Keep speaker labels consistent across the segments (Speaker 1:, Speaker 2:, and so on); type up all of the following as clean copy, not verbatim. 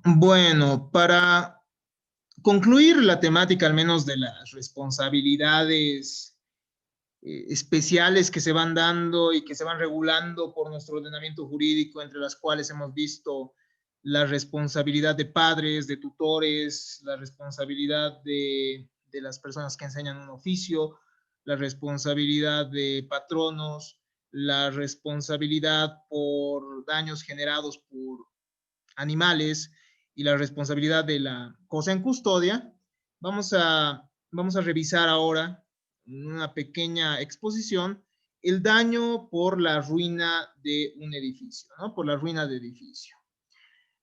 Speaker 1: Bueno, para concluir la temática al menos de las responsabilidades especiales que se van dando y que se van regulando por nuestro ordenamiento jurídico, entre las cuales hemos visto la responsabilidad de padres, de tutores, la responsabilidad de las personas que enseñan un oficio, la responsabilidad de patronos, la responsabilidad por daños generados por animales y la responsabilidad de la cosa en custodia, vamos a revisar ahora en una pequeña exposición el daño por la ruina de un edificio, ¿no? Por la ruina de edificio.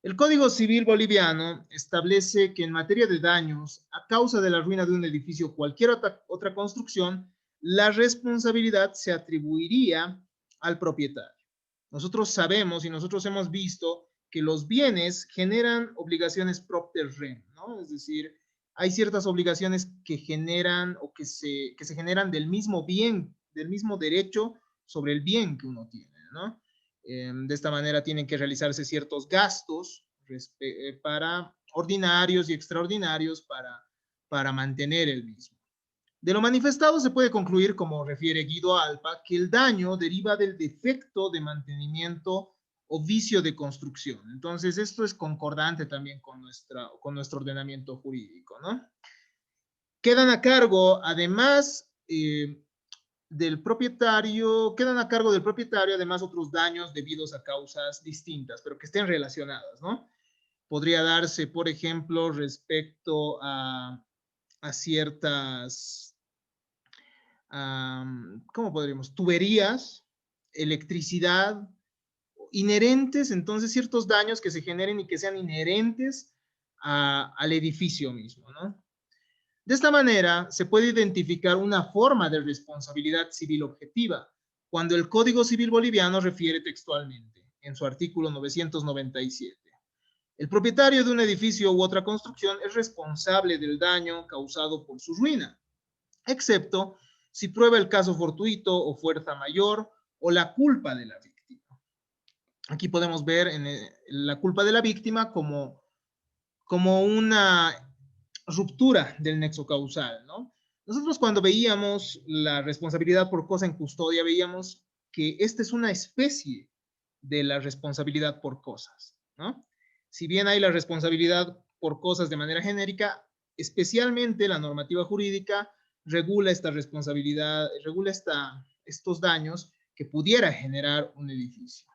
Speaker 1: El Código Civil boliviano establece que en materia de daños a causa de la ruina de un edificio o cualquier otra construcción, la responsabilidad se atribuiría al propietario. Nosotros sabemos y nosotros hemos visto que los bienes generan obligaciones propter rem, ¿no? Es decir, hay ciertas obligaciones que generan o que se generan del mismo bien, del mismo derecho sobre el bien que uno tiene, ¿no? De esta manera tienen que realizarse ciertos gastos para ordinarios y extraordinarios para mantener el mismo. De lo manifestado se puede concluir, como refiere Guido Alpa, que el daño deriva del defecto de mantenimiento o vicio de construcción. Entonces, esto es concordante también con nuestro ordenamiento jurídico, ¿no? Quedan a cargo, además, quedan a cargo del propietario, además, otros daños debidos a causas distintas, pero que estén relacionadas, ¿no? Podría darse, por ejemplo, respecto a ciertas, ¿cómo podríamos? Tuberías, electricidad, inherentes, entonces, ciertos daños que se generen y que sean inherentes al edificio mismo, ¿no? De esta manera, se puede identificar una forma de responsabilidad civil objetiva, cuando el Código Civil boliviano refiere textualmente, en su artículo 997. El propietario de un edificio u otra construcción es responsable del daño causado por su ruina, excepto si prueba el caso fortuito o fuerza mayor o la culpa de la víctima. Aquí podemos ver la culpa de la víctima como una ruptura del nexo causal, ¿no? Nosotros cuando veíamos la responsabilidad por cosa en custodia, veíamos que esta es una especie de la responsabilidad por cosas, ¿no? Si bien hay la responsabilidad por cosas de manera genérica, especialmente la normativa jurídica regula esta responsabilidad, regula estos daños que pudiera generar un edificio.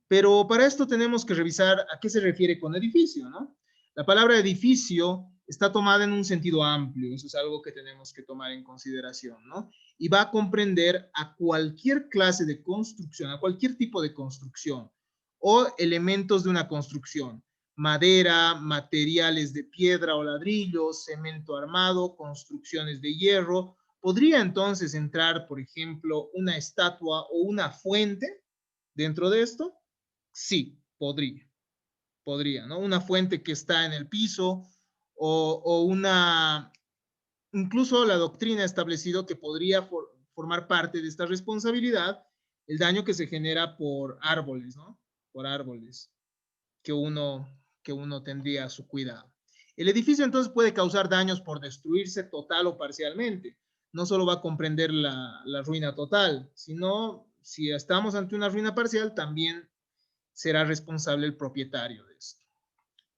Speaker 1: Pero para esto tenemos que revisar a qué se refiere con edificio, ¿no? La palabra edificio está tomada en un sentido amplio, eso es algo que tenemos que tomar en consideración, ¿no? Y va a comprender a cualquier clase de construcción, a cualquier tipo de construcción o elementos de una construcción, madera, materiales de piedra o ladrillo, cemento armado, construcciones de hierro. Podría entonces entrar, por ejemplo, una estatua o una fuente dentro de esto. Sí, podría, ¿no? Una fuente que está en el piso o una, incluso la doctrina ha establecido que podría formar parte de esta responsabilidad el daño que se genera por árboles, ¿no? Por árboles que uno tendría a su cuidado. El edificio entonces puede causar daños por destruirse total o parcialmente. No solo va a comprender la ruina total, sino si estamos ante una ruina parcial, también será responsable el propietario de esto.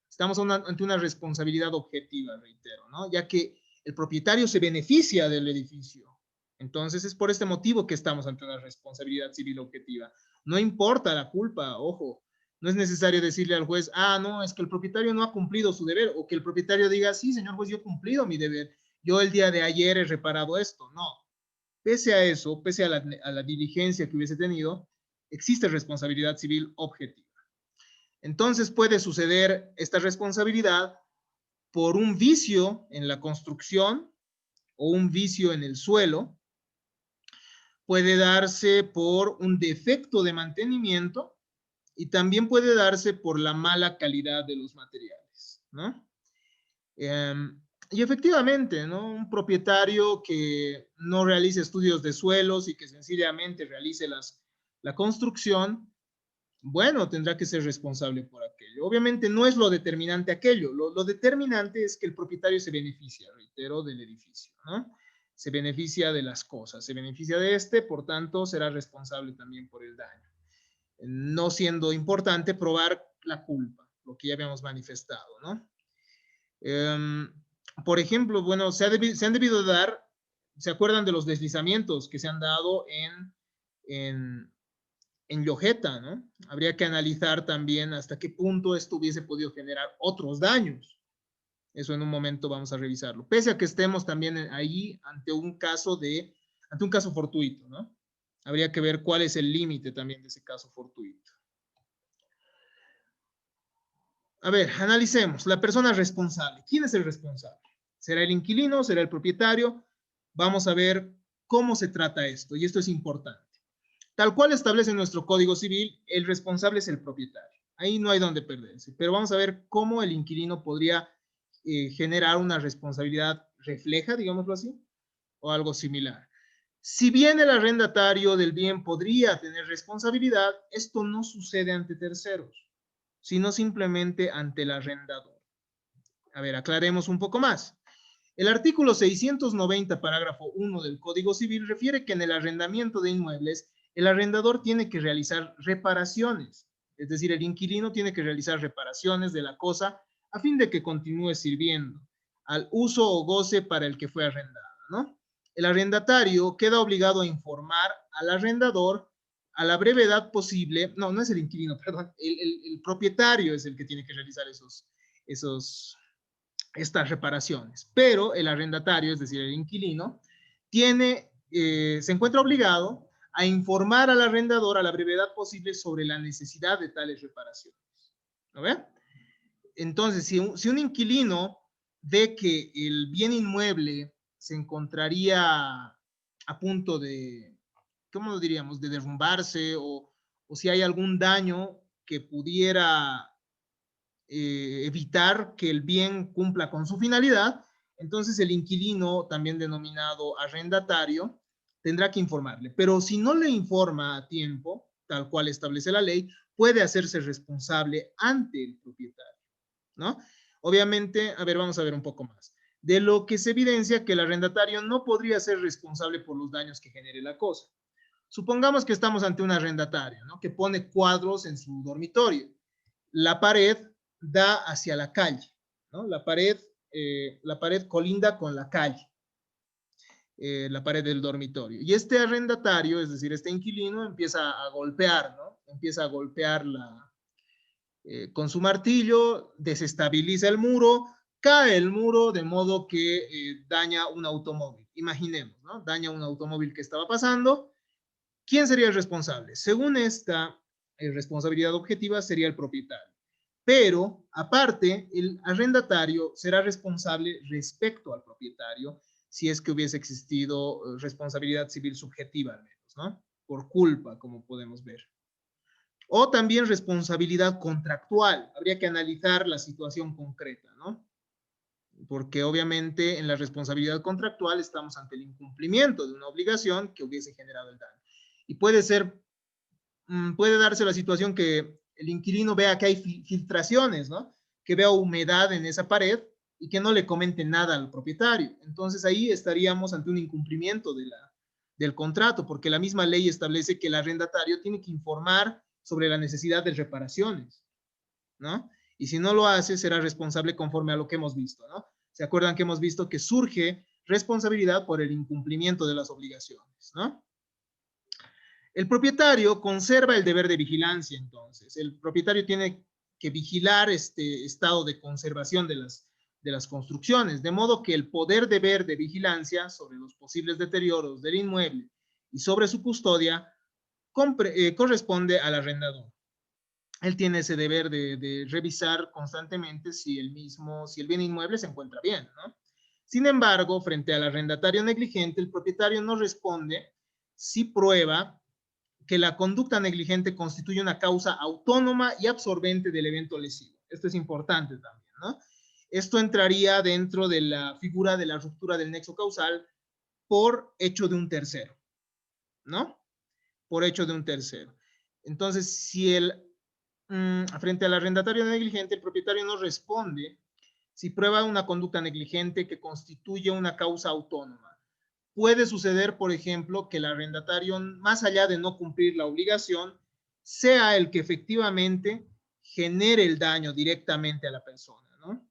Speaker 1: Estamos ante una responsabilidad objetiva, reitero, ¿no? Ya que el propietario se beneficia del edificio. Entonces es por este motivo que estamos ante una responsabilidad civil objetiva. No importa la culpa, ojo, no es necesario decirle al juez, no, es que el propietario no ha cumplido su deber, o que el propietario diga, sí, señor juez, yo he cumplido mi deber, yo el día de ayer he reparado esto. No, pese a eso, pese a la diligencia que hubiese tenido, existe responsabilidad civil objetiva. Entonces puede suceder esta responsabilidad por un vicio en la construcción o un vicio en el suelo. Puede darse por un defecto de mantenimiento y también puede darse por la mala calidad de los materiales, ¿no? Y efectivamente, ¿no? Un propietario que no realice estudios de suelos y que sencillamente realice la construcción, Bueno, tendrá que ser responsable por aquello. Obviamente no es lo determinante aquello. Lo determinante es que el propietario se beneficia, reitero, del edificio, ¿no? Se beneficia de las cosas, se beneficia de este, por tanto, será responsable también por el daño. No siendo importante probar la culpa, lo que ya habíamos manifestado, ¿no? Por ejemplo, bueno, se han debido dar, ¿se acuerdan de los deslizamientos que se han dado en Llojeta, ¿no? Habría que analizar también hasta qué punto esto hubiese podido generar otros daños. Eso en un momento vamos a revisarlo. Pese a que estemos también ahí ante un caso fortuito, ¿no? Habría que ver cuál es el límite también de ese caso fortuito. A ver, analicemos. La persona responsable. ¿Quién es el responsable? ¿Será el inquilino? ¿Será el propietario? Vamos a ver cómo se trata esto, y esto es importante. Tal cual establece nuestro Código Civil, el responsable es el propietario. Ahí no hay donde perderse. Pero vamos a ver cómo el inquilino podría generar una responsabilidad refleja, digámoslo así, o algo similar. Si bien el arrendatario del bien podría tener responsabilidad, esto no sucede ante terceros, sino simplemente ante el arrendador. A ver, aclaremos un poco más. El artículo 690, parágrafo 1 del Código Civil refiere que en el arrendamiento de inmuebles, el arrendador tiene que realizar reparaciones, es decir, el inquilino tiene que realizar reparaciones de la cosa a fin de que continúe sirviendo al uso o goce para el que fue arrendada, ¿no? El arrendatario queda obligado a informar al arrendador a la brevedad posible, no es el inquilino, perdón, el propietario es el que tiene que realizar estas reparaciones, pero el arrendatario, es decir, el inquilino, se encuentra obligado a informar al arrendador a la brevedad posible sobre la necesidad de tales reparaciones. ¿No ve? Entonces, si un inquilino ve que el bien inmueble se encontraría a punto de, ¿cómo lo diríamos?, de derrumbarse, o si hay algún daño que pudiera evitar que el bien cumpla con su finalidad, entonces el inquilino, también denominado arrendatario, tendrá que informarle. Pero si no le informa a tiempo, tal cual establece la ley, puede hacerse responsable ante el propietario, ¿no? Obviamente, a ver, vamos a ver un poco más. De lo que se evidencia que el arrendatario no podría ser responsable por los daños que genere la cosa. Supongamos que estamos ante un arrendatario, ¿no?, que pone cuadros en su dormitorio. La pared da hacia la calle, ¿no? La pared colinda con la calle, la pared del dormitorio. Y este arrendatario, es decir, este inquilino, empieza a golpear, ¿no? Empieza a golpear con su martillo, desestabiliza el muro, cae el muro de modo que daña un automóvil. Imaginemos, ¿no? Daña un automóvil que estaba pasando. ¿Quién sería el responsable? Según esta responsabilidad objetiva, sería el propietario. Pero, aparte, el arrendatario será responsable respecto al propietario si es que hubiese existido responsabilidad civil subjetiva, al menos, ¿no? Por culpa, como podemos ver. O también responsabilidad contractual. Habría que analizar la situación concreta, ¿no? Porque obviamente en la responsabilidad contractual estamos ante el incumplimiento de una obligación que hubiese generado el daño. Y puede darse la situación que el inquilino vea que hay filtraciones, ¿no? Que vea humedad en esa pared y que no le comente nada al propietario. Entonces ahí estaríamos ante un incumplimiento del contrato, porque la misma ley establece que el arrendatario tiene que informar sobre la necesidad de reparaciones, ¿no? Y si no lo hace, será responsable conforme a lo que hemos visto, ¿no? ¿Se acuerdan que hemos visto que surge responsabilidad por el incumplimiento de las obligaciones, ¿no? El propietario conserva el deber de vigilancia, entonces. El propietario tiene que vigilar este estado de conservación de las construcciones, de modo que el poder deber de vigilancia sobre los posibles deterioros del inmueble y sobre su custodia corresponde al arrendador. Él tiene ese deber de revisar constantemente si el bien inmueble se encuentra bien, ¿no? Sin embargo, frente al arrendatario negligente, el propietario no responde si prueba que la conducta negligente constituye una causa autónoma y absorbente del evento lesivo. Esto es importante también, ¿no? Esto entraría dentro de la figura de la ruptura del nexo causal por hecho de un tercero, ¿no? Por hecho de un tercero. Entonces, si el frente al arrendatario negligente, el propietario no responde si prueba una conducta negligente que constituye una causa autónoma. Puede suceder, por ejemplo, que el arrendatario, más allá de no cumplir la obligación, sea el que efectivamente genere el daño directamente a la persona, ¿no?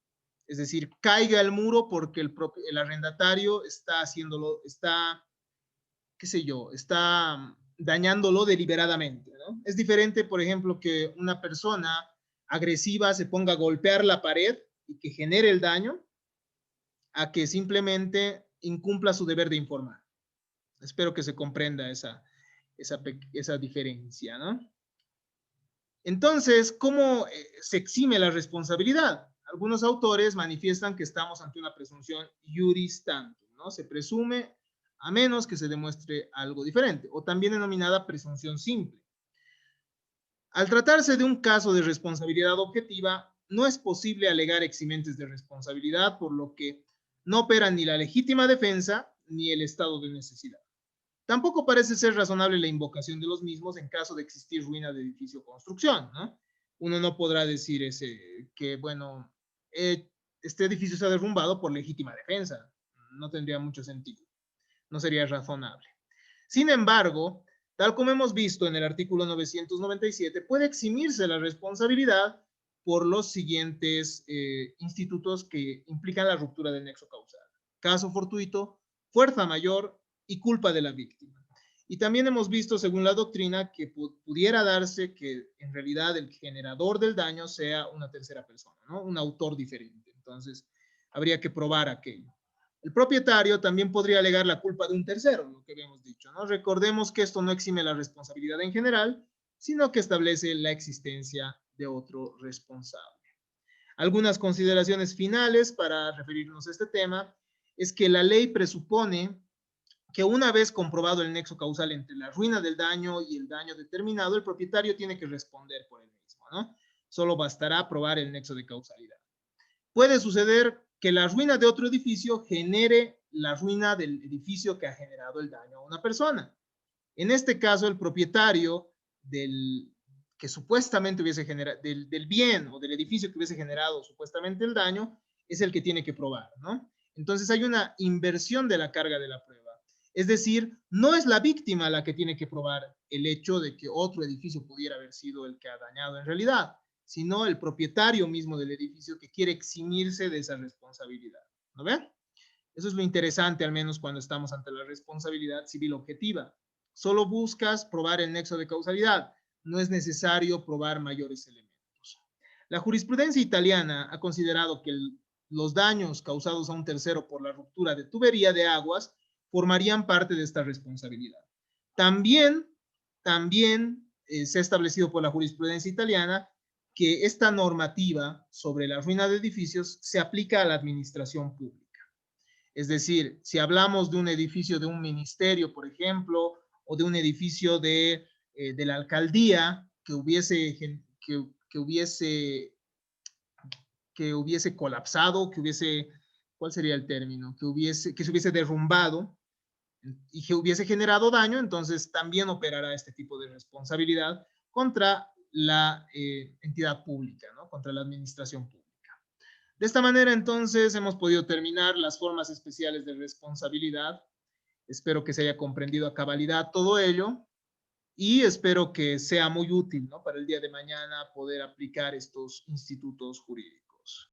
Speaker 1: Es decir, caiga el muro porque el arrendatario está haciéndolo, está, qué sé yo, está dañándolo deliberadamente, ¿no? Es diferente, por ejemplo, que una persona agresiva se ponga a golpear la pared y que genere el daño, a que simplemente incumpla su deber de informar. Espero que se comprenda esa diferencia, ¿no? Entonces, ¿cómo se exime la responsabilidad? Algunos autores manifiestan que estamos ante una presunción iuris tantum, ¿no? Se presume a menos que se demuestre algo diferente, o también denominada presunción simple. Al tratarse de un caso de responsabilidad objetiva, no es posible alegar eximentes de responsabilidad, por lo que no operan ni la legítima defensa ni el estado de necesidad. Tampoco parece ser razonable la invocación de los mismos en caso de existir ruina de edificio o construcción, ¿no? Uno no podrá decir que, bueno, este edificio está derrumbado por legítima defensa. No tendría mucho sentido. No sería razonable. Sin embargo, tal como hemos visto en el artículo 997, puede eximirse la responsabilidad por los siguientes institutos que implican la ruptura del nexo causal. Caso fortuito, fuerza mayor y culpa de la víctima. Y también hemos visto, según la doctrina, que pudiera darse que en realidad el generador del daño sea una tercera persona, ¿no? Un autor diferente. Entonces, habría que probar aquello. El propietario también podría alegar la culpa de un tercero, lo que habíamos dicho, ¿no? Recordemos que esto no exime la responsabilidad en general, sino que establece la existencia de otro responsable. Algunas consideraciones finales para referirnos a este tema es que la ley presupone que una vez comprobado el nexo causal entre la ruina del daño y el daño determinado, el propietario tiene que responder por el mismo, ¿no? Solo bastará probar el nexo de causalidad. Puede suceder que la ruina de otro edificio genere la ruina del edificio que ha generado el daño a una persona. En este caso, el propietario que supuestamente hubiese generado, del bien o del edificio que hubiese generado supuestamente el daño, es el que tiene que probar, ¿no? Entonces hay una inversión de la carga de la prueba. Es decir, no es la víctima la que tiene que probar el hecho de que otro edificio pudiera haber sido el que ha dañado en realidad, sino el propietario mismo del edificio que quiere eximirse de esa responsabilidad. ¿No ven? Eso es lo interesante, al menos cuando estamos ante la responsabilidad civil objetiva. Solo buscas probar el nexo de causalidad. No es necesario probar mayores elementos. La jurisprudencia italiana ha considerado que los daños causados a un tercero por la ruptura de tubería de aguas formarían parte de esta responsabilidad. También se ha establecido por la jurisprudencia italiana que esta normativa sobre la ruina de edificios se aplica a la administración pública. Es decir, si hablamos de un edificio de un ministerio, por ejemplo, o de un edificio de la alcaldía que hubiese, que hubiese colapsado, ¿cuál sería el término? Que se hubiese derrumbado y que hubiese generado daño, entonces también operará este tipo de responsabilidad contra la entidad pública, ¿no? Contra la administración pública. De esta manera, entonces, hemos podido terminar las formas especiales de responsabilidad. Espero que se haya comprendido a cabalidad todo ello y espero que sea muy útil, ¿no? Para el día de mañana poder aplicar estos institutos jurídicos.